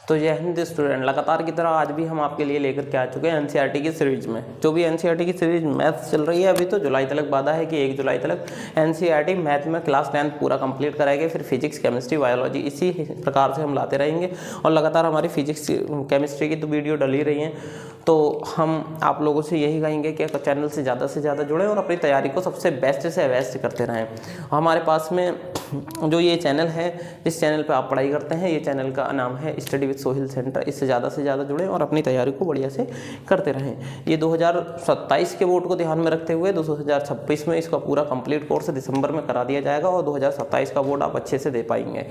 तो जय हिंद स्टूडेंट, लगातार की तरह आज भी हम आपके लिए लेकर के आ चुके हैं एनसीईआरटी की सीरीज में। जो भी एनसीईआरटी की सीरीज मैथ्स चल रही है अभी, तो जुलाई तक वादा है कि 1 जुलाई तक एनसीईआरटी मैथ में क्लास 10 पूरा कंप्लीट कराएंगे। फिर फिजिक्स, केमिस्ट्री, बायोलॉजी इसी प्रकार से हम लाते रहेंगे। और लगातार हमारी फिजिक्स, केमिस्ट्री की तो वीडियो डल ही रही हैं। तो हम आप लोगों से यही कहेंगे कि चैनल से ज़्यादा जुड़ें और अपनी तैयारी को सबसे बेस्ट से बेस्ट करते रहें। हमारे पास में जो ये चैनल है, इस चैनल पे आप पढ़ाई करते हैं, ये चैनल का नाम है स्टडी विद सोहेल सेंटर। इससे ज़्यादा से ज़्यादा जुड़ें और अपनी तैयारी को बढ़िया से करते रहें। ये 2027 के बोर्ड को ध्यान में रखते हुए 2026 में इसका पूरा कंप्लीट कोर्स दिसंबर में करा दिया जाएगा और 2027 का बोर्ड आप अच्छे से दे पाएंगे।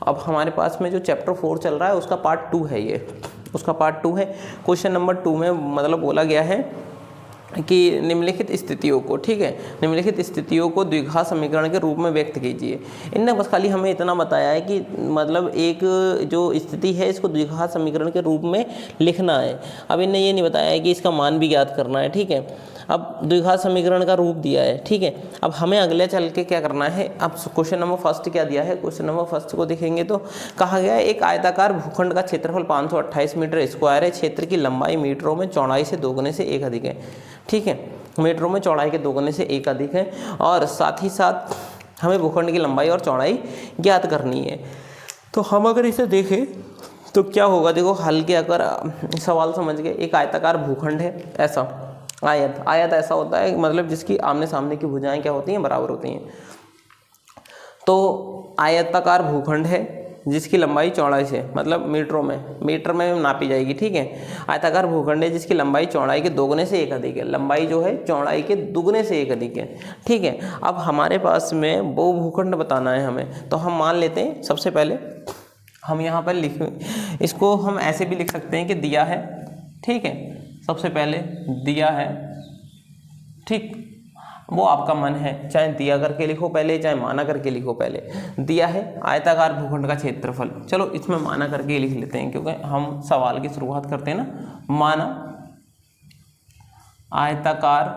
अब हमारे पास में जो चैप्टर 4 चल रहा है उसका पार्ट 2 है, ये उसका पार्ट 2 है। क्वेश्चन नंबर 2 में मतलब बोला गया है कि निम्नलिखित स्थितियों को, ठीक है, निम्नलिखित स्थितियों को द्विघात समीकरण के रूप में व्यक्त कीजिए। इनने बस खाली हमें इतना बताया है कि मतलब एक जो स्थिति है इसको द्विघात समीकरण के रूप में लिखना है। अब इनने ये नहीं बताया है कि इसका मान भी ज्ञात करना है, ठीक है। अब द्विघात समीकरण का रूप दिया है, ठीक है। अब हमें अगले चल के क्या करना है, अब क्वेश्चन नंबर फर्स्ट क्या दिया है, क्वेश्चन नंबर फर्स्ट को देखेंगे तो कहा गया है एक आयताकार भूखंड का क्षेत्रफल 528 मीटर स्क्वायर है। क्षेत्र की लंबाई मीटरों में चौड़ाई से दोगुने से एक अधिक है, ठीक है। मीटरों में चौड़ाई के दोगुने से एक अधिक है और साथ ही साथ हमें भूखंड की लंबाई और चौड़ाई ज्ञात करनी है। तो हम अगर इसे देखें तो क्या होगा, देखो हल के अगर सवाल समझ गए, एक आयताकार भूखंड है, ऐसा आयत ऐसा होता है मतलब जिसकी आमने सामने की भुजाएं क्या होती हैं, बराबर होती हैं। तो आयताकार भूखंड है जिसकी लंबाई चौड़ाई से मतलब मीटर में नापी जाएगी, ठीक है। आयताकार भूखंड है जिसकी लंबाई चौड़ाई के दोगुने से एक अधिक है। लंबाई जो है चौड़ाई के दुगने से एक अधिक है, ठीक है। अब हमारे पास में वो भूखंड बताना है हमें, तो हम मान लेते हैं सबसे पहले हम यहाँ पर इसको हम ऐसे भी लिख सकते हैं कि दिया है, ठीक है। सबसे पहले दिया है, ठीक, वो आपका मन है, चाहे दिया करके लिखो पहले, चाहे माना करके लिखो पहले। दिया है आयताकार भूखंड का क्षेत्रफल, चलो इसमें माना करके लिख लेते हैं क्योंकि हम सवाल की शुरुआत करते हैं ना। माना आयताकार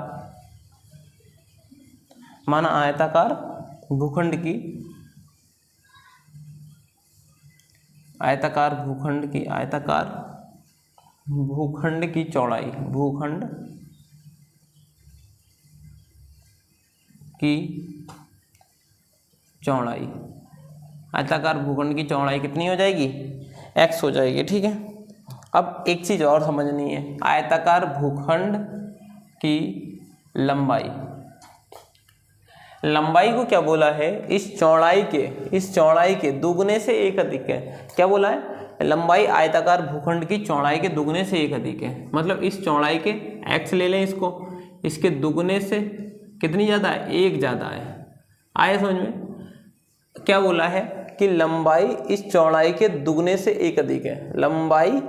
भूखंड की चौड़ाई, आयताकार भूखंड की चौड़ाई कितनी हो जाएगी, x हो जाएगी, ठीक है। अब एक चीज और समझनी है, आयताकार भूखंड की लंबाई को क्या बोला है, इस चौड़ाई के दुगने से एक अधिक है। क्या बोला है, लंबाई आयताकार भूखंड की चौड़ाई के दुगने से एक अधिक है। मतलब इस चौड़ाई के x ले लें, इसके दुगने से कितनी ज़्यादा है, एक ज़्यादा है। आए समझ में, क्या बोला है कि लंबाई इस चौड़ाई के दुगने से एक अधिक है। लंबाई,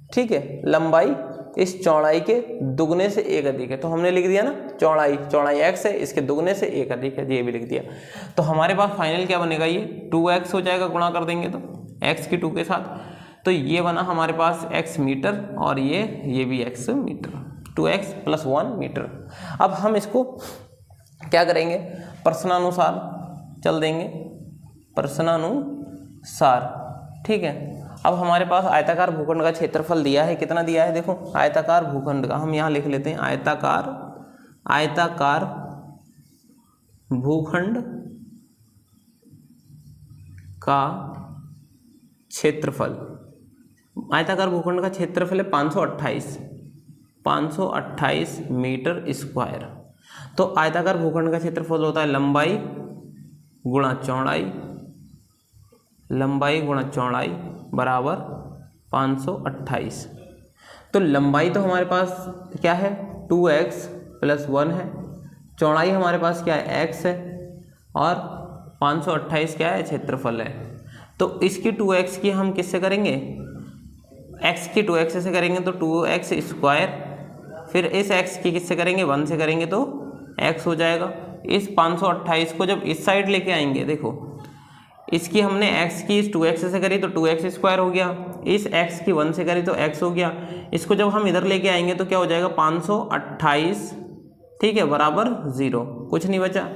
ठीक है, लंबाई इस चौड़ाई के दुगने से एक अधिक है। तो हमने लिख दिया ना, चौड़ाई x है, इसके दुगने से एक अधिक है, ये भी लिख दिया। तो हमारे पास फाइनल क्या बनेगा, ये 2x हो जाएगा, गुणा कर देंगे तो x की 2 के साथ। तो ये बना हमारे पास x मीटर और ये भी x मीटर, 2x + 1 मीटर। अब हम इसको क्या करेंगे, प्रश्नानुसार चल देंगे, प्रश्नानुसार, ठीक है। अब हमारे पास आयताकार भूखंड का क्षेत्रफल दिया है, कितना दिया है, देखो आयताकार भूखंड का हम यहाँ लिख लेते हैं, आयताकार भूखंड का क्षेत्रफल, आयताकार भूखंड का क्षेत्रफल है 528 मीटर स्क्वायर। तो आयताकार भूखंड का क्षेत्रफल होता है लंबाई गुणा चौड़ाई बराबर 528। तो लंबाई तो हमारे पास क्या है, 2x + 1 है। चौड़ाई हमारे पास क्या है, x है, और 528 क्या है, क्षेत्रफल है। तो इसकी 2x की हम किससे करेंगे, x की 2x से करेंगे तो 2x², फिर इस x की किससे करेंगे, 1 से करेंगे तो x हो जाएगा। इस 528 को जब इस साइड लेके आएंगे, देखो इसकी हमने x की इस 2x से करी तो 2x² हो गया, इस x की 1 से करी तो x हो गया। इसको जब हम इधर लेके आएंगे तो क्या हो जाएगा, 528, ठीक है, बराबर 0, कुछ नहीं बचा।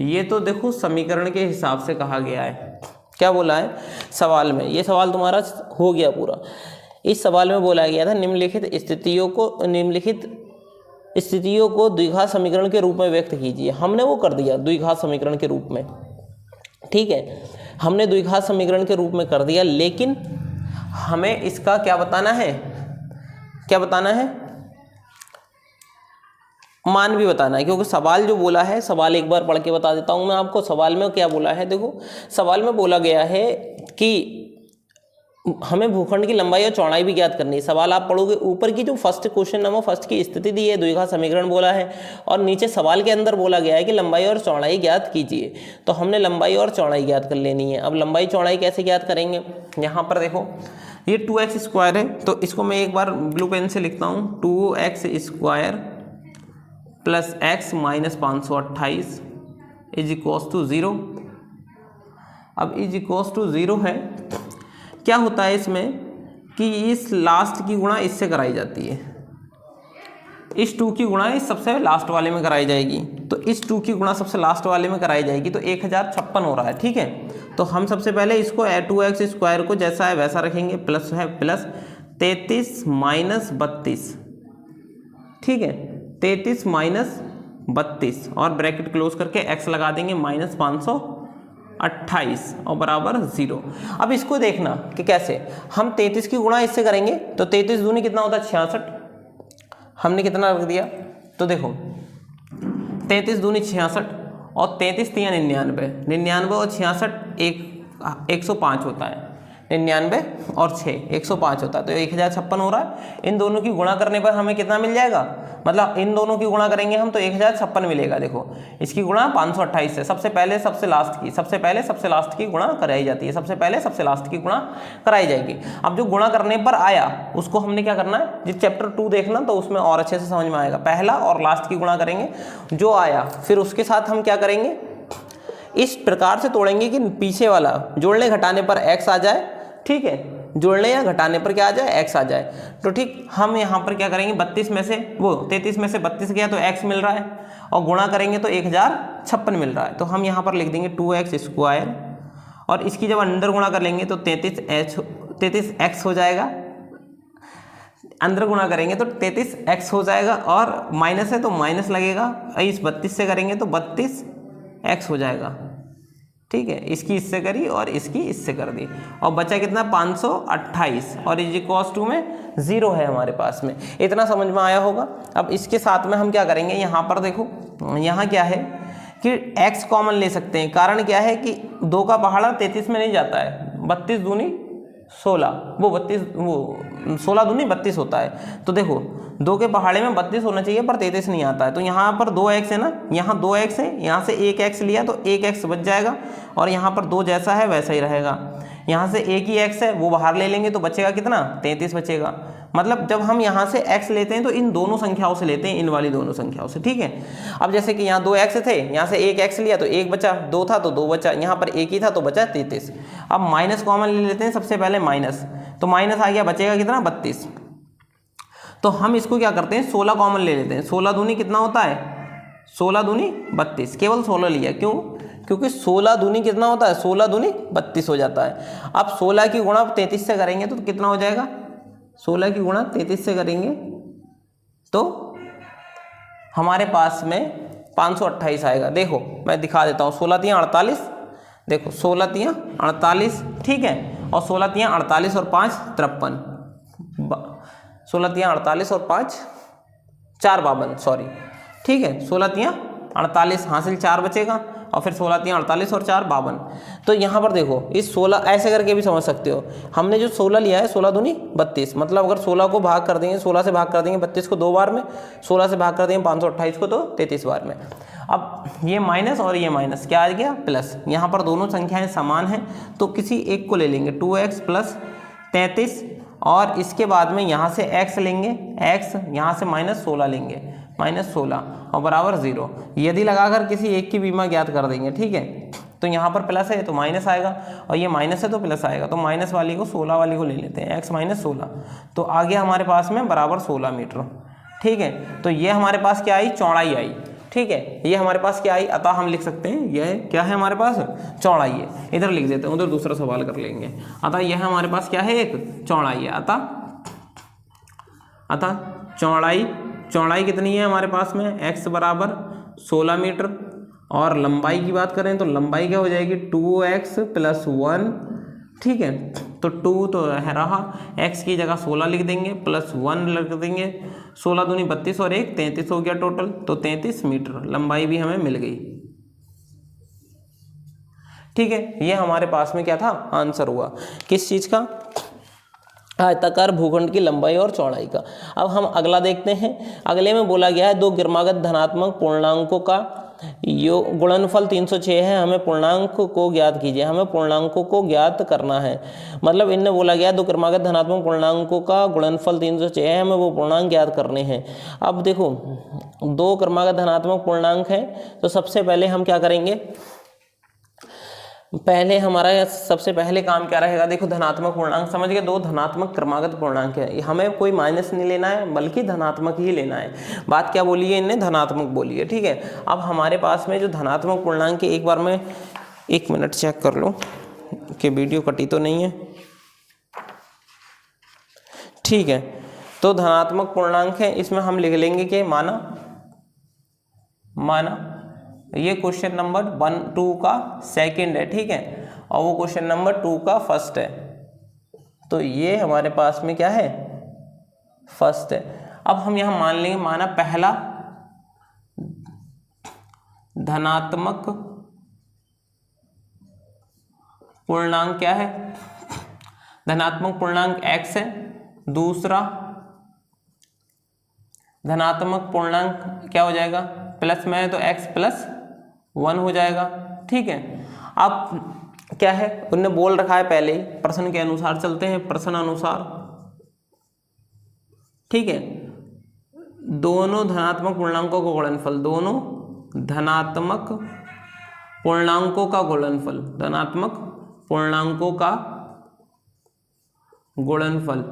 ये तो देखो समीकरण के हिसाब से कहा गया है, क्या बोला है सवाल में, ये सवाल तुम्हारा हो गया पूरा। इस सवाल में बोला गया था निम्नलिखित स्थितियों को द्विघात समीकरण के रूप में व्यक्त कीजिए। हमने वो कर दिया द्विघात समीकरण के रूप में, ठीक है, हमने द्विघात समीकरण के रूप में कर दिया, लेकिन हमें इसका क्या बताना है, क्या बताना है, मान भी बताना है। क्योंकि सवाल जो बोला है, सवाल एक बार पढ़ के बता देता हूं मैं आपको। सवाल में क्या बोला है, देखो सवाल में बोला गया है कि हमें भूखंड की लंबाई और चौड़ाई भी ज्ञात करनी है। सवाल आप पढ़ोगे, ऊपर की जो फर्स्ट क्वेश्चन नंबर फर्स्ट की स्थिति दी है, द्विघात समीकरण बोला है, और नीचे सवाल के अंदर बोला गया है कि लंबाई और चौड़ाई ज्ञात कीजिए। तो हमने लंबाई और चौड़ाई ज्ञात कर लेनी है। अब लंबाई चौड़ाई कैसे ज्ञात करेंगे, यहाँ पर देखो ये 2x² है, तो इसको मैं एक बार ब्लू पेन से लिखता हूँ, 2x² plus x minus 528 is equals to 0। अब इज इक्वल्स टू 0 है, क्या होता है इसमें कि इस लास्ट की गुणा इससे कराई जाती है, इस 2 की गुणा इस सबसे लास्ट वाले में कराई जाएगी, तो इस 2 की गुणा सबसे लास्ट वाले में कराई जाएगी, तो 1056 हो रहा है, ठीक है। तो हम सबसे पहले इसको 2x² को जैसा है वैसा रखेंगे, प्लस है प्लस 33 माइनस 32, ठीक है, 33 माइनस 32 और ब्रैकेट क्लोज करके x लगा देंगे माइनस 528 और बराबर 0। अब इसको देखना कि कैसे हम 33 की गुणा इससे करेंगे, तो 33 दूनी कितना होता है 66, हमने कितना रख दिया, तो देखो 33 दूनी 66 और 33 तिया 99, 99 और 66 105 होता है, 99 और 6 105 होता है, तो 1056 हो रहा है। इन दोनों की गुणा करने पर हमें कितना मिल जाएगा, मतलब इन दोनों की गुणा करेंगे हम तो 1056 मिलेगा। देखो इसकी गुणा 528 से, सबसे पहले सबसे लास्ट की गुणा कराई जाती है, सबसे पहले सबसे लास्ट की गुणा कराई जाएगी। अब जो गुणा करने पर आया उसको हमने क्या करना है, जिस चैप्टर 2 देखना तो उसमें और अच्छे से समझ में आएगा। पहला और लास्ट की गुणा करेंगे, जो आया फिर उसके साथ हम क्या करेंगे, इस प्रकार से तोड़ेंगे कि पीछे वाला जोड़ने घटाने पर x आ जाए, ठीक है, जोड़ने या घटाने पर क्या आ जाए, x आ जाए। तो ठीक हम यहाँ पर क्या करेंगे, 32 में से वो 33 में से 32 गया तो x मिल रहा है, और गुणा करेंगे तो 1056 मिल रहा है। तो हम यहाँ पर लिख देंगे 2x² और इसकी जब अंदर गुणा कर लेंगे तो 33x हो जाएगा, अंदर गुणा करेंगे तो 33x हो जाएगा, और माइनस है तो माइनस लगेगा, इस 32 से करेंगे तो 32x हो जाएगा, ठीक है। इसकी इससे करी और इसकी इससे कर दी, और बचा कितना 528 और इज इक्वल्स टू में 0 है हमारे पास में। इतना समझ में आया होगा। अब इसके साथ में हम क्या करेंगे, यहाँ पर देखो यहाँ क्या है कि x कॉमन ले सकते हैं। कारण क्या है कि 2 का पहाड़ा 33 में नहीं जाता है, 32 दूनी 16, वो 16 दूनी 32 होता है। तो देखो 2 के पहाड़े में 32 होना चाहिए पर 33 नहीं आता है, तो यहाँ पर 2x है ना, यहाँ 2x है, यहाँ से 1x लिया तो 1x बच जाएगा, और यहाँ पर 2 जैसा है वैसा ही रहेगा। यहाँ से एक ही x है वो बाहर ले लेंगे तो बचेगा कितना, 33 बचेगा। मतलब जब हम यहाँ से x लेते हैं तो इन दोनों संख्याओं से लेते हैं, इन वाली दोनों संख्याओं से, ठीक है। अब जैसे कि यहाँ 2x थे, यहाँ से 1x लिया तो 1 बचा, 2 था तो 2 बचा, यहाँ पर 1 ही था तो बचा 33। अब माइनस कॉमन ले लेते हैं सबसे पहले माइनस, तो माइनस आ गया, बचेगा कितना 32। तो हम इसको क्या करते हैं 16 कॉमन ले लेते हैं, 16 दूनी कितना होता है, 16 दूनी 32, केवल 16 लिया, क्यों, क्योंकि 16 दूनी कितना होता है, 16 दूनी 32 हो जाता है। अब 16 की गुणा 33 से करेंगे तो कितना हो जाएगा, 16 की गुणा 33 से करेंगे तो हमारे पास में 528 आएगा। देखो मैं दिखा देता हूँ, 16 तियाँ 48, देखो 16 तियाँ 48, ठीक है, और 16 तियाँ 48 और 5 53, 16 तियाँ 48 और 5 4 52, सॉरी, ठीक है, 16 तियाँ 48 हासिल 4 बचेगा, और फिर 16 तियाँ 48 और 4 52। तो यहाँ पर देखो इस 16 ऐसे करके भी समझ सकते हो। हमने जो 16 लिया है 16 दूनी 32, मतलब अगर 16 को भाग कर देंगे, 16 से भाग कर देंगे 32 को 2 बार में, 16 से भाग कर देंगे 528 को तो 33 बार में। अब ये माइनस और ये माइनस क्या आ गया प्लस, यहाँ पर दोनों संख्याएं समान हैं तो किसी एक को ले लेंगे, 2x प्लस 33, और इसके बाद में यहाँ से x लेंगे, x यहाँ से माइनस 16 लेंगे, माइनस 16 और बराबर 0। यदि लगाकर किसी एक की बीमा ज्ञात कर देंगे, ठीक है, तो यहाँ पर प्लस है तो माइनस आएगा, और ये माइनस है तो प्लस आएगा, तो माइनस वाली को 16 वाली को ले लेते हैं, x माइनस 16, तो आ गया हमारे पास में बराबर 16 मीटर, ठीक है। तो ये हमारे पास क्या आई, चौड़ाई आई, ठीक है, ये हमारे पास क्या आई, अतः हम लिख सकते हैं यह क्या है हमारे पास, चौड़ाई है। इधर लिख देते हैं, उधर दूसरा सवाल कर लेंगे। अतः यह हमारे पास क्या है, एक चौड़ाई है। अतः चौड़ाई कितनी है हमारे पास में, x बराबर 16 मीटर, और लंबाई की बात करें तो लंबाई क्या हो जाएगी 2x + 1, ठीक है। तो 2 तो है रहा, x की जगह 16 लिख देंगे, +1 लिख देंगे, 16 दूनी 32 और 1 33 हो गया टोटल, तो 33 मीटर लंबाई भी हमें मिल गई। ठीक है, ये हमारे पास में क्या था, आंसर हुआ किस चीज़ का, आयताकार भूखंड की लंबाई और चौड़ाई का। अब हम अगला देखते हैं। अगले में बोला गया है दो क्रमागत धनात्मक पूर्णांकों का गुणनफल 306 है, हमें पूर्णांक को ज्ञात कीजिए। हमें पूर्णांकों को ज्ञात करना है, मतलब इनने बोला गया दो क्रमागत धनात्मक पूर्णांकों का गुणनफल 306 है, हमें वो पूर्णांक ज्ञात करने हैं। अब देखो दो क्रमागत धनात्मक पूर्णांक है, तो सबसे पहले हम क्या करेंगे, पहले हमारा सबसे पहले काम क्या रहेगा, देखो धनात्मक पूर्णांक समझ गए, दो धनात्मक क्रमागत पूर्णांक है, हमें कोई माइनस नहीं लेना है बल्कि धनात्मक ही लेना है। बात क्या बोली है इनने, धनात्मक बोली है, ठीक है। अब हमारे पास में जो धनात्मक पूर्णांक है, एक बार मैं 1 मिनट चेक कर लूँ कि वीडियो कटी तो नहीं है, ठीक है। तो धनात्मक पूर्णांक है, इसमें हम लिख लेंगे कि माना ये क्वेश्चन नंबर 1-2 का सेकंड है, ठीक है, और वो क्वेश्चन नंबर 2 का फर्स्ट है, तो ये हमारे पास में क्या है, फर्स्ट है। अब हम यहां मान लेंगे, माना पहला धनात्मक पूर्णांक क्या है, धनात्मक पूर्णांक x है, दूसरा धनात्मक पूर्णांक क्या हो जाएगा, प्लस में है तो x + 1 हो जाएगा, ठीक है। अब क्या है, उनने बोल रखा है पहले ही, प्रश्न के अनुसार चलते हैं, प्रश्न अनुसार, ठीक है। दोनों धनात्मक पूर्णांकों का गुणनफल, दोनों धनात्मक पूर्णांकों का गुणनफल, धनात्मक पूर्णांकों का गुणनफल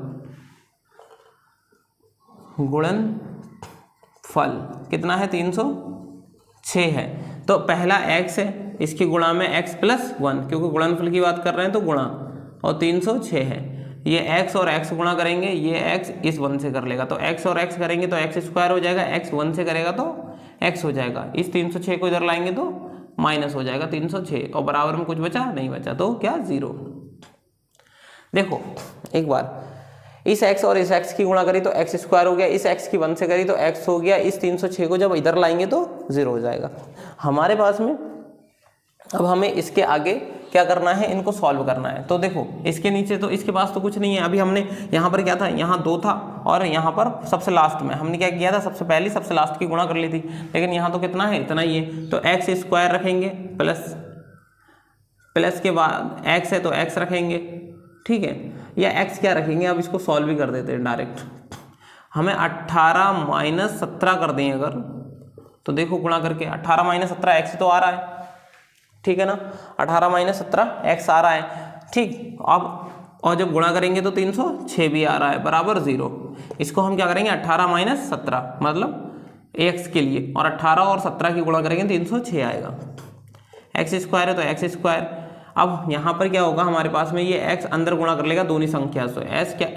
कितना है, 306 है। तो पहला x है, इसकी गुणा में x + 1, क्योंकि गुणनफल की बात कर रहे हैं तो गुणा, और 306 है, ये x और x गुणा करेंगे, ये x इस 1 से कर लेगा, तो x और x करेंगे तो x² हो जाएगा, x 1 से करेगा तो x हो जाएगा, इस 306 को इधर लाएंगे तो माइनस हो जाएगा 306, और बराबर में कुछ बचा नहीं बचा, तो क्या 0। देखो एक बार, इस x और इस x की गुणा करी तो x² हो गया, इस x की 1 से करी तो x हो गया, इस 306 को जब इधर लाएंगे तो 0 हो जाएगा हमारे पास में। अब हमें इसके आगे क्या करना है, इनको सॉल्व करना है। तो देखो इसके नीचे तो इसके पास तो कुछ नहीं है, अभी हमने यहाँ पर क्या था, यहाँ 2 था, और यहाँ पर सबसे लास्ट में हमने क्या किया था, सबसे पहले सबसे लास्ट की गुणा कर ली थी, लेकिन यहाँ तो कितना है, इतना ही है, तो x² रखेंगे, प्लस के बाद x है तो x रखेंगे, ठीक है, या x क्या रखेंगे, अब इसको सॉल्व भी कर देते हैं डायरेक्ट। हमें 18 - 17 कर दें अगर, तो देखो गुणा करके 18 - 17 x तो आ रहा है, ठीक है ना, 18 - 17 x आ रहा है, ठीक। अब और जब गुणा करेंगे तो 306 भी आ रहा है, बराबर 0। इसको हम क्या करेंगे, 18 - 17 मतलब x के लिए, और 18 और 17 की गुणा करेंगे 306 आएगा, x² है तो x²। अब यहाँ पर क्या होगा हमारे पास में, ये x अंदर गुणा कर लेगा दोनों संख्या से,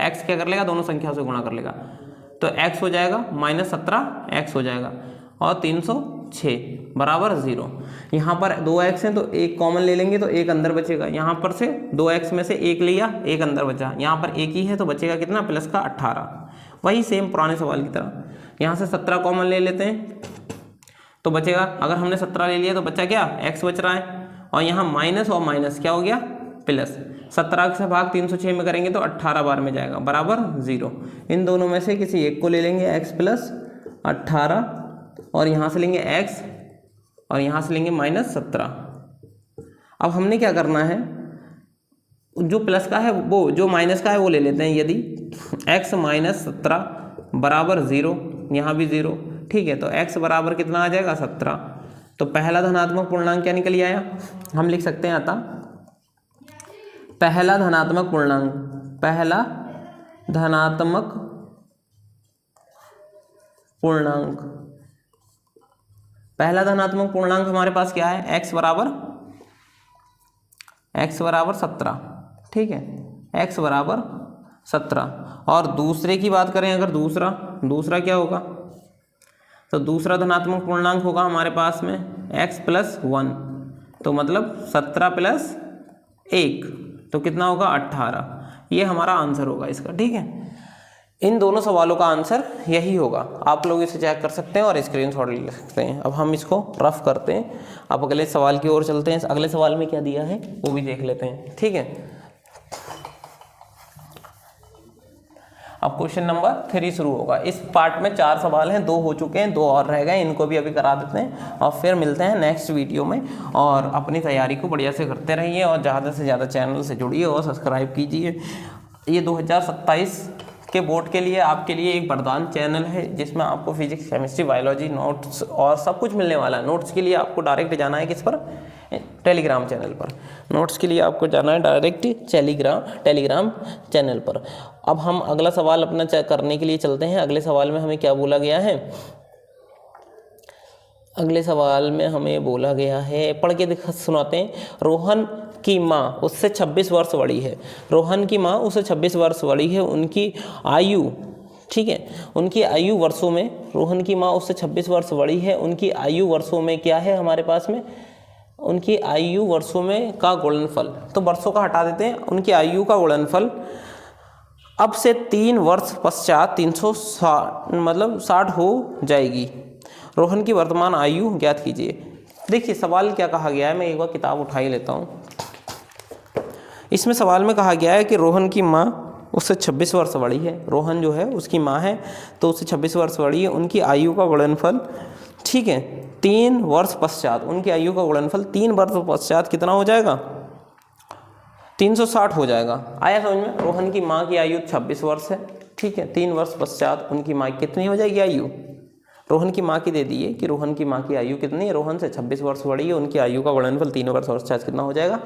x क्या कर लेगा, दोनों संख्या से गुणा कर लेगा, तो x हो जाएगा -17 x हो जाएगा, और 306 बराबर 0। यहाँ पर 2x है तो एक कॉमन ले लेंगे तो एक अंदर बचेगा, यहाँ पर से 2x में से एक लिया, एक अंदर बचा, यहाँ पर एक ही है तो बचेगा कितना, प्लस का 18। वही सेम पुराने सवाल की तरह, यहाँ से 17 कॉमन ले लेते हैं तो बचेगा, अगर हमने 17 ले लिया तो बचा क्या, x बच रहा है, और यहाँ माइनस और माइनस क्या हो गया, प्लस। 17 से भाग 306 में करेंगे तो 18 बार में जाएगा, बराबर 0। इन दोनों में से किसी एक को ले लेंगे, x + 18, और यहाँ से लेंगे x, और यहाँ से लेंगे -17। अब हमने क्या करना है, जो प्लस का है वो, जो माइनस का है वो ले लेते हैं। यदि x - 17 बराबर 0, यहाँ भी 0, ठीक है, तो x बराबर कितना आ जाएगा, 17। तो पहला धनात्मक पूर्णांक क्या निकल आया, हम लिख सकते हैं, अतः पहला धनात्मक पहला धनात्मक पूर्णांक हमारे पास क्या है, x बराबर 17, ठीक है, x बराबर 17। और दूसरे की बात करें अगर दूसरा क्या होगा, तो दूसरा धनात्मक पूर्णांक होगा हमारे पास में x प्लस 1, तो मतलब 17 प्लस 1, तो कितना होगा 18। ये हमारा आंसर होगा इसका, ठीक है। इन दोनों सवालों का आंसर यही होगा। आप लोग इसे चेक कर सकते हैं और स्क्रीनशॉट ले सकते हैं। अब हम इसको रफ करते हैं, अब अगले सवाल की ओर चलते हैं। अगले सवाल में क्या दिया है वो भी देख लेते हैं, ठीक है। अब क्वेश्चन नंबर 3 शुरू होगा। इस पार्ट में 4 सवाल हैं, 2 हो चुके हैं, 2 और रह गए, इनको भी अभी करा देते हैं और फिर मिलते हैं नेक्स्ट वीडियो में। और अपनी तैयारी को बढ़िया से करते रहिए और ज़्यादा से ज़्यादा चैनल से जुड़िए और सब्सक्राइब कीजिए। ये 2027 के बोर्ड के लिए आपके लिए एक वरदान चैनल है, जिसमें आपको फिजिक्स, केमिस्ट्री, बायोलॉजी, नोट्स और सब कुछ मिलने वाला है। नोट्स के लिए आपको डायरेक्ट जाना है किस पर, टेलीग्राम चैनल पर। नोट्स के लिए आपको जाना है डायरेक्ट टेलीग्राम चैनल पर। अब हम अगला सवाल अपना करने के लिए चलते हैं। अगले सवाल में हमें क्या बोला गया है, अगले सवाल में हमें बोला गया है, पढ़ के सुनाते हैं। रोहन की माँ उससे 26 वर्ष बड़ी है। रोहन की माँ उससे 26 वर्ष बड़ी है। उनकी आयु, ठीक है, उनकी आयु वर्षों में, रोहन की माँ उससे 26 वर्ष बड़ी है। उनकी आयु वर्षों में क्या है हमारे पास में, उनकी आयु वर्षों में का गुणनफल। तो वर्षों का हटा देते हैं, उनकी आयु का गुणनफल अब से 3 वर्ष पश्चात 360 हो जाएगी। रोहन की वर्तमान आयु ज्ञात कीजिए। देखिए सवाल क्या कहा गया है, मैं एक बार किताब उठा ही लेता हूँ। इसमें सवाल में कहा गया है कि रोहन की माँ उससे 26 वर्ष बड़ी है। रोहन जो है उसकी माँ है तो उससे 26 वर्ष बड़ी है। उनकी आयु का गुणनफल, ठीक है, 3 वर्ष पश्चात, उनकी आयु का गुणनफल 3 वर्ष पश्चात कितना हो जाएगा, 360 हो जाएगा। आया समझ में। रोहन की माँ की आयु 26 वर्ष है, ठीक है, 3 वर्ष पश्चात उनकी माँ कितनी हो जाएगी आयु, रोहन की माँ की दे दी है कि रोहन की माँ की आयु कितनी है, रोहन से 26 वर्ष बड़ी है। उनकी आयु का गुणनफल 3 वर्ष पश्चात कितना हो जाएगा,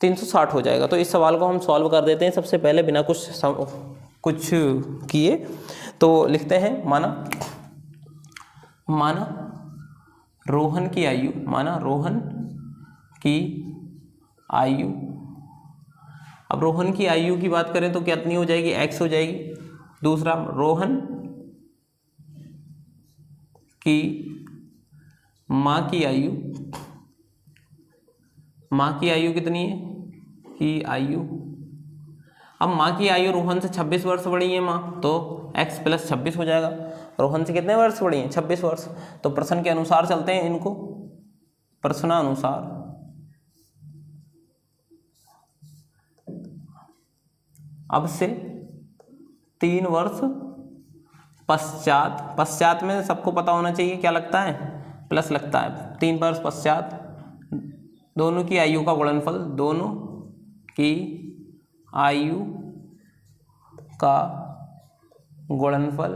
360 हो जाएगा। तो इस सवाल को हम सॉल्व कर देते हैं सबसे पहले बिना कुछ किए। तो लिखते हैं माना रोहन की आयु, माना रोहन की आयु। अब रोहन की आयु की बात करें तो कितनी हो जाएगी, x हो जाएगी। दूसरा, रोहन की माँ की आयु, माँ की आयु कितनी है, की आयु। अब माँ की आयु रोहन से 26 वर्ष बड़ी है माँ, तो x प्लस 26 हो जाएगा। रोहन से कितने वर्ष बड़ी हैं, 26 वर्ष। तो प्रश्न के अनुसार चलते हैं इनको, प्रश्नानुसार अब से 3 वर्ष पश्चात में सबको पता होना चाहिए क्या लगता है, प्लस लगता है। 3 वर्ष पश्चात दोनों की आयु का गुणनफल, दोनों की आयु का गुणनफल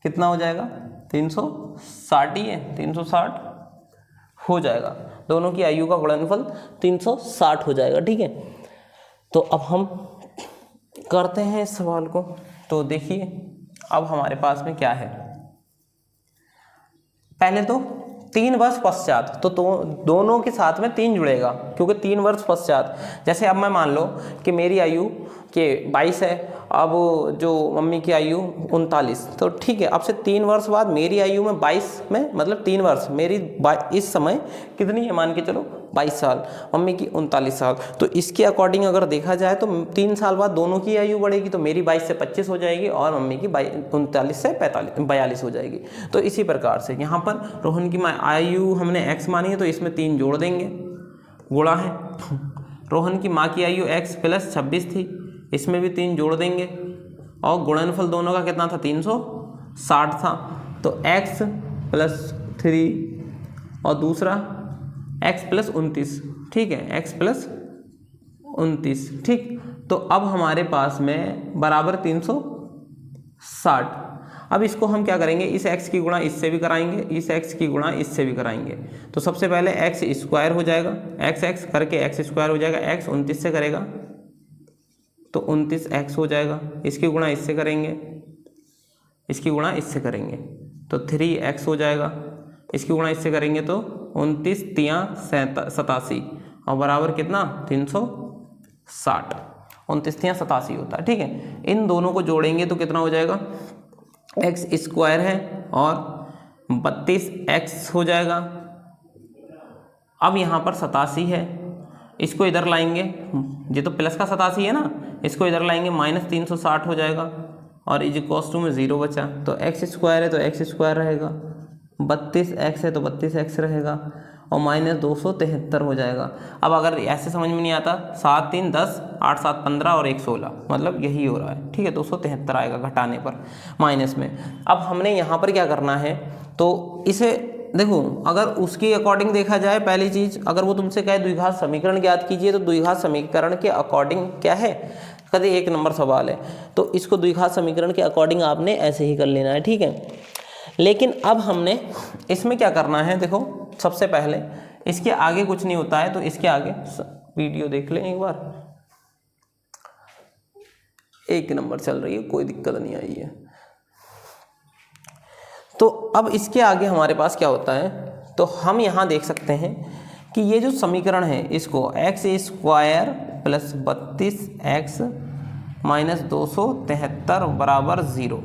कितना हो जाएगा, 360 ही है, 360 हो जाएगा। दोनों की आयु का गुणनफल 360 हो जाएगा, ठीक है। तो अब हम करते हैं इस सवाल को। तो देखिए अब हमारे पास में क्या है, पहले तो 3 वर्ष पश्चात, तो दोनों के साथ में 3 जुड़ेगा क्योंकि 3 वर्ष पश्चात। जैसे अब मैं मान लो कि मेरी आयु के 22 है, अब जो मम्मी की आयु 39, तो ठीक है, अब से 3 वर्ष बाद मेरी आयु में 22 में मतलब 3 वर्ष मेरी इस समय कितनी है, मान के चलो 22 साल, मम्मी की 39 साल। तो इसके अकॉर्डिंग अगर देखा जाए तो 3 साल बाद दोनों की आयु बढ़ेगी, तो मेरी 22 से 25 हो जाएगी और मम्मी की 39 से 42 हो जाएगी। तो इसी प्रकार से यहाँ पर रोहन की आयु हमने x मानी है तो इसमें 3 जोड़ देंगे, गुणा है। रोहन की माँ की आयु x प्लस 26 थी, इसमें भी 3 जोड़ देंगे और गुणनफल दोनों का कितना था, 360 था। तो x प्लस 3 और दूसरा x प्लस 29, ठीक है, x प्लस 29, ठीक। तो अब हमारे पास में बराबर 360। अब इसको हम क्या करेंगे, इस x की गुणा इससे भी कराएंगे, इस x की गुणा इससे भी कराएंगे। तो सबसे पहले x स्क्वायर हो जाएगा, x करके x स्क्वायर हो जाएगा, x 29 से करेगा तो 29x हो जाएगा। इसकी गुणा इससे करेंगे इसकी गुणा इससे करेंगे तो 3x हो जाएगा, इसकी गुणा इससे करेंगे तो 29 तियाँ 87 और बराबर कितना 360, 29 तियाँ 87 होता है। ठीक है, इन दोनों को जोड़ेंगे तो कितना हो जाएगा, x स्क्वायर है और 32x हो जाएगा। अब यहाँ पर 87 है, इसको इधर लाएंगे, ये तो प्लस का 87 है ना, इसको इधर लाएंगे -360 हो जाएगा और इज इक्वल्स टू में 0 बचा, तो x स्क्वायर है तो x स्क्वायर रहेगा, 32x है तो 32x रहेगा और -273 हो जाएगा। अब अगर ऐसे समझ में नहीं आता, 7 3 10 8 7 15 और 1 16, मतलब यही हो रहा है। ठीक है, 273 आएगा घटाने पर माइनस में। अब हमने यहाँ पर क्या करना है, तो इसे देखो, अगर उसके अकॉर्डिंग देखा जाए, पहली चीज़ अगर वो तुमसे कहे द्विघात समीकरण ज्ञात कीजिए, तो द्विघात समीकरण के अकॉर्डिंग क्या है, कभी 1 नंबर सवाल है तो इसको द्विघात समीकरण के अकॉर्डिंग आपने ऐसे ही कर लेना है। ठीक है, लेकिन अब हमने इसमें क्या करना है, देखो सबसे पहले इसके आगे कुछ नहीं होता है, तो इसके आगे वीडियो देख लें एक बार, 1 नंबर चल रही है, कोई दिक्कत नहीं आई है। तो अब इसके आगे हमारे पास क्या होता है, तो हम यहाँ देख सकते हैं कि ये जो समीकरण है इसको x square plus 32x minus 273 बराबर 0।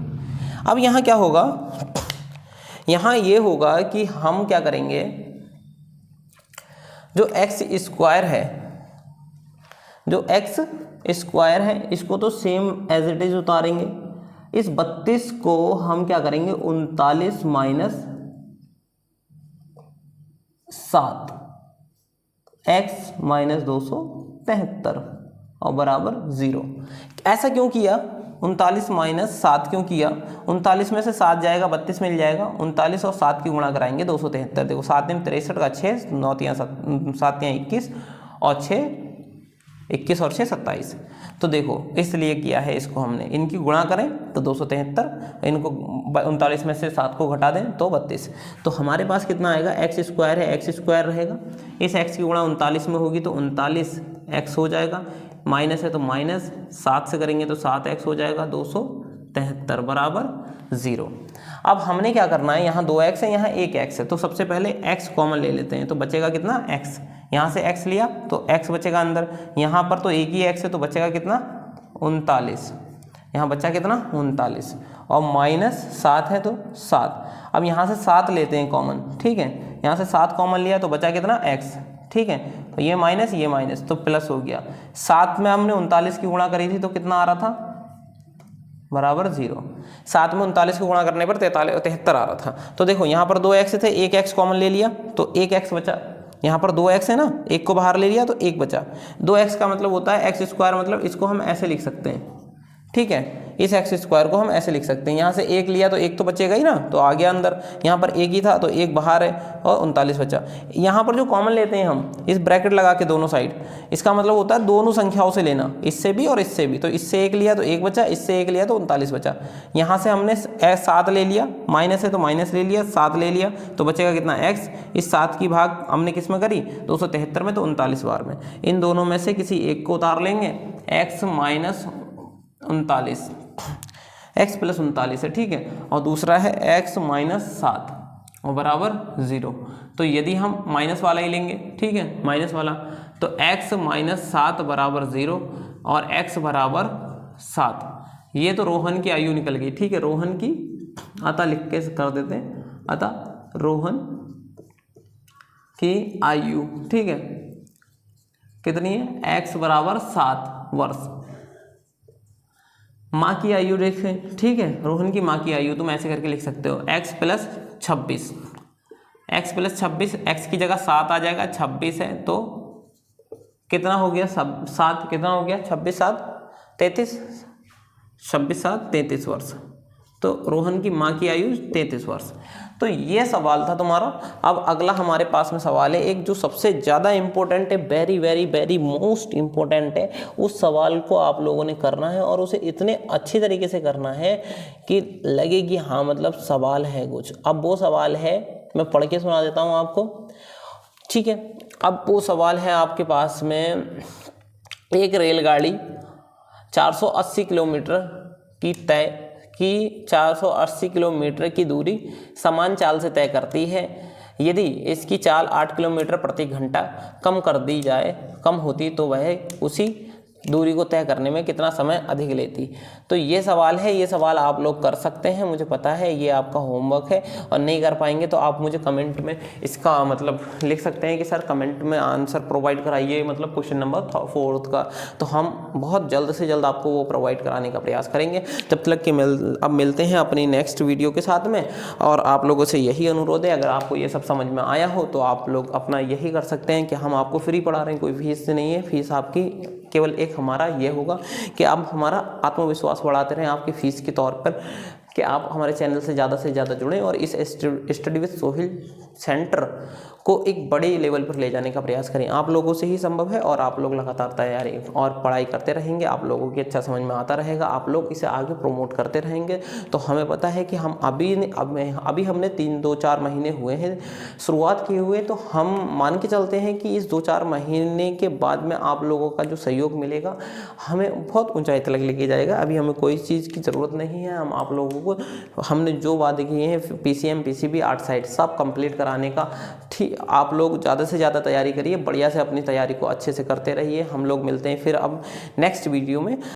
अब यहाँ क्या होगा, यहाँ ये होगा कि हम क्या करेंगे, जो x स्क्वायर है, जो x स्क्वायर है इसको तो सेम एज इट इज उतारेंगे, इस 32 को हम क्या करेंगे 39 माइनस 7 x माइनस 273 और बराबर 0। ऐसा क्यों किया, 39 माइनस 7 क्यों किया, 39 में से 7 जाएगा 32 मिल जाएगा, 39 और 7 की गुणा कराएंगे 273। देखो 7 में 63 का 6, 9 तियाँ 7 तियाँ 21 और 6 21 और 6 27। तो देखो इसलिए किया है, इसको हमने इनकी गुणा करें तो 273, इनको 39 में से 7 को घटा दें तो 32। तो हमारे पास कितना आएगा, x स्क्वायर है, x स्क्वायर रहेगा, इस x की गुणा 39 में होगी तो 39x हो जाएगा, माइनस है तो माइनस 7 से करेंगे तो 7x हो जाएगा, 273 बराबर 0। अब हमने क्या करना है, यहाँ 2x है, यहाँ 1x है, तो सबसे पहले x कॉमन ले लेते हैं, तो बचेगा कितना x, यहाँ से x लिया तो x बचेगा अंदर, यहाँ पर तो एक ही x है तो बचेगा कितना 39, यहाँ बचा कितना 39 और माइनस 7 है तो 7। अब यहाँ से 7 लेते हैं कॉमन, ठीक है, यहाँ से 7 कॉमन लिया तो बचा कितना x, ठीक है, तो ये माइनस तो प्लस हो गया। 7 में हमने 39 की गुणा करी थी तो कितना आ रहा था, बराबर 0। 7 में 39 को गुणा करने पर 73 आ रहा था। तो देखो यहाँ पर 2x थे, 1x कॉमन ले लिया तो 1x बचा, यहाँ पर 2x है ना, 1 को बाहर ले लिया तो 1 बचा। 2x का मतलब होता है x स्क्वायर, मतलब इसको हम ऐसे लिख सकते हैं, ठीक है, इस x स्क्वायर को हम ऐसे लिख सकते हैं, यहाँ से 1 लिया तो 1 तो बचेगा ही ना, तो आ गया अंदर, यहाँ पर 1 ही था तो 1 बाहर है और 39 बचा। यहाँ पर जो कॉमन लेते हैं हम, इस ब्रैकेट लगा के दोनों साइड, इसका मतलब होता है दोनों संख्याओं से लेना, इससे भी और इससे भी, तो इससे 1 लिया तो 1 बचा, इससे 1 लिया तो 39 बचा। यहाँ से हमने 7 ले लिया, माइनस है तो माइनस ले लिया, 7 ले लिया तो बचेगा कितना x, इस 7 की भाग हमने किस में करी 273 में, तो 39 बार में, इन दोनों में से किसी एक को उतार लेंगे, x माइनस 39, x प्लस 39 है, ठीक है, और दूसरा है x माइनस 7 और बराबर 0। तो यदि हम माइनस वाला ही लेंगे, ठीक है, माइनस वाला, तो x माइनस 7 बराबर 0 और x बराबर 7। ये तो रोहन की आयु निकल गई, ठीक है, रोहन की, अतः लिख के कर देते हैं, अतः रोहन की आयु, ठीक है, कितनी है, x बराबर 7 वर्ष। माँ की आयु देखें, ठीक है, रोहन की माँ की आयु तुम ऐसे करके लिख सकते हो, x plus 26, x plus 26, x की जगह 7 आ जाएगा, 26 है तो कितना हो गया, 7 कितना हो गया, 26 7 33, 26 7 33 वर्ष। तो रोहन की माँ की आयु 33 वर्ष। तो ये सवाल था तुम्हारा। अब अगला हमारे पास में सवाल है एक जो सबसे ज़्यादा इम्पोर्टेंट है, very very very most important है। उस सवाल को आप लोगों ने करना है और उसे इतने अच्छी तरीके से करना है कि लगे कि हाँ मतलब सवाल है कुछ। अब वो सवाल है, मैं पढ़ के सुना देता हूँ आपको, ठीक है। अब वो सवाल है आपके पास में, एक रेलगाड़ी 480 किलोमीटर की तय कि 480 किलोमीटर की दूरी समान चाल से तय करती है। यदि इसकी चाल 8 किलोमीटर प्रति घंटा कम कर दी जाए, कम होती तो वह उसी दूरी को तय करने में कितना समय अधिक लेती। तो ये सवाल है, ये सवाल आप लोग कर सकते हैं, मुझे पता है ये आपका होमवर्क है। और नहीं कर पाएंगे तो आप मुझे कमेंट में इसका मतलब लिख सकते हैं कि सर कमेंट में आंसर प्रोवाइड कराइए, मतलब क्वेश्चन नंबर 4 का। तो हम बहुत जल्द से जल्द आपको वो प्रोवाइड कराने का प्रयास करेंगे। जब तक कि अब मिलते हैं अपनी नेक्स्ट वीडियो के साथ में। और आप लोगों से यही अनुरोध है, अगर आपको ये सब समझ में आया हो तो आप लोग अपना यही कर सकते हैं कि हम आपको फ्री पढ़ा रहे हैं, कोई फीस नहीं है। फीस आपकी केवल एक हमारा ये होगा कि आप हमारा आत्मविश्वास बढ़ाते रहें आपकी फीस के तौर पर, कि आप हमारे चैनल से ज़्यादा जुड़ें और इस स्टडी विद सोहेल सेंटर को एक बड़े लेवल पर ले जाने का प्रयास करें। आप लोगों से ही संभव है और आप लोग लगातार तैयारी और पढ़ाई करते रहेंगे, आप लोगों की अच्छा समझ में आता रहेगा, आप लोग इसे आगे प्रमोट करते रहेंगे। तो हमें पता है कि हम अभी हमने 3-4 महीने हुए हैं शुरुआत किए हुए, तो हम मान के चलते हैं कि इस 2-4 महीने के बाद में आप लोगों का जो सहयोग मिलेगा हमें बहुत ऊंचाई तक लेके जाएगा। अभी हमें कोई चीज़ की ज़रूरत नहीं है, हम आप लोगों को हमने जो वादे किए हैं PCM PCB 8 साइड सब कंप्लीट कराने का, ठीक। आप लोग ज़्यादा से ज़्यादा तैयारी करिए, बढ़िया से अपनी तैयारी को अच्छे से करते रहिए। हम लोग मिलते हैं फिर अब नेक्स्ट वीडियो में।